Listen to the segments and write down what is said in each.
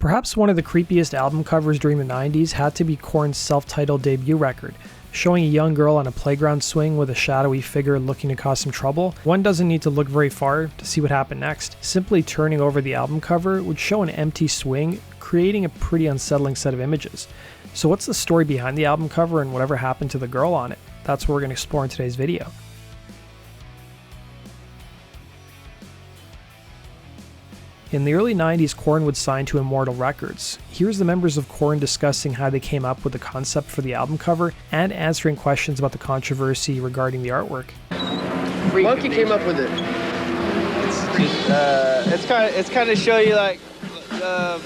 Perhaps one of the creepiest album covers during the 90s had to be Korn's self-titled debut record, showing a young girl on a playground swing with a shadowy figure looking to cause some trouble. One doesn't need to look very far to see what happened next. Simply turning over the album cover would show an empty swing, creating a pretty unsettling set of images. So what's the story behind the album cover and whatever happened to the girl on it? That's what we're going to explore in today's video. In the early 90s, Korn would sign to Immortal Records. Here's the members of Korn discussing how they came up with the concept for the album cover and answering questions about the controversy regarding the artwork. Monkey came up with it. It's kind of show you like the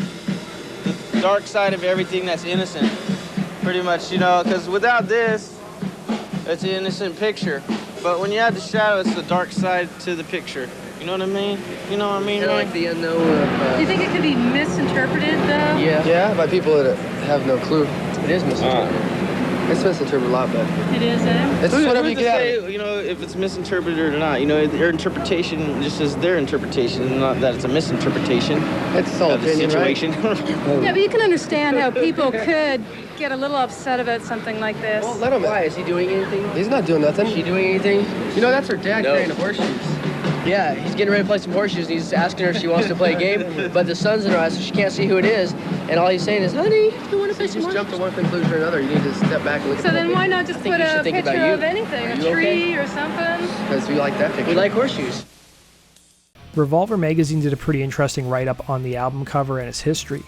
dark side of everything that's innocent, pretty much, you know, because without this, it's an innocent picture. But when you add the shadow, it's the dark side to the picture. You know what I mean? You know what I mean? Kind of like the unknown of... Do you think it could be misinterpreted, though? Yeah, by people that have no clue. It is misinterpreted. It's misinterpreted a lot, but... It is, eh? It's just whatever you get say, you know, if it's misinterpreted or not. You know, their interpretation just is their interpretation, not that it's a misinterpretation. It's all of the opinion, situation. Right? Yeah, but you can understand how people could get a little upset about something like this. Well, let him. Why? Is he doing anything? He's not doing nothing. Is she doing anything? You know, that's her dad carrying the horseshoes. Yeah, he's getting ready to play some horseshoes, and he's asking her if she wants to play a game, but the sun's in her eyes, so she can't see who it is, and all he's saying is, honey, you want to play some horseshoes? Just jump to one conclusion or another. You need to step back and look at the So then why not just put a picture of anything, a tree or something? Because we like that picture. We like horseshoes. Revolver magazine did a pretty interesting write-up on the album cover and its history.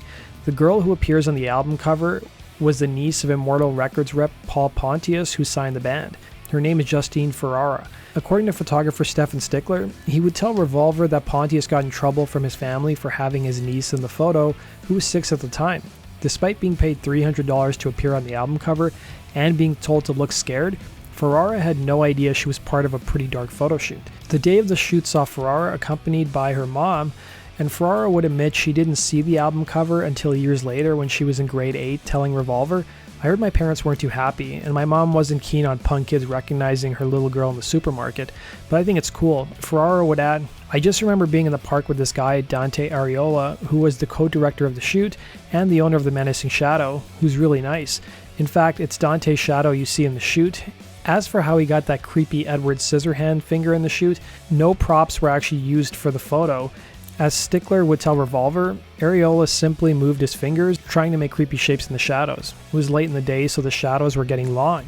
The girl who appears on the album cover was the niece of Immortal Records rep Paul Pontius, who signed the band. Her name is Justine Ferrara. According to photographer Stefan Stickler, he would tell Revolver that Pontius got in trouble from his family for having his niece in the photo, who was 6 at the time. Despite being paid $300 to appear on the album cover and being told to look scared, Ferrara had no idea she was part of a pretty dark photo shoot. The day of the shoot saw Ferrara accompanied by her mom, and Ferrara would admit she didn't see the album cover until years later when she was in grade 8, telling Revolver, "I heard my parents weren't too happy, and my mom wasn't keen on punk kids recognizing her little girl in the supermarket, but I think it's cool." Ferrara would add, "I just remember being in the park with this guy, Dante Areola, who was the co-director of the shoot and the owner of the Menacing Shadow, who's really nice. In fact, it's Dante's shadow you see in the shoot." As for how he got that creepy Edward Scissorhand finger in the shoot, no props were actually used for the photo. As Stickler would tell Revolver, Areola simply moved his fingers, trying to make creepy shapes in the shadows. It was late in the day, so the shadows were getting long.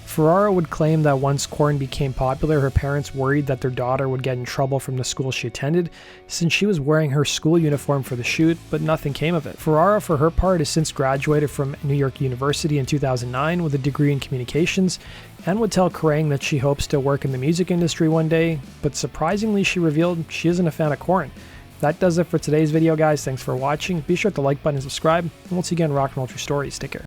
Ferrara would claim that once Korn became popular, her parents worried that their daughter would get in trouble from the school she attended, since she was wearing her school uniform for the shoot, but nothing came of it. Ferrara, for her part, has since graduated from New York University in 2009 with a degree in communications, and would tell Kerrang that she hopes to work in the music industry one day, but surprisingly she revealed she isn't a fan of Korn. That does it for today's video, guys. Thanks for watching. Be sure to like button and subscribe, and we'll see you again in Rock and Roll True Stories. Take care.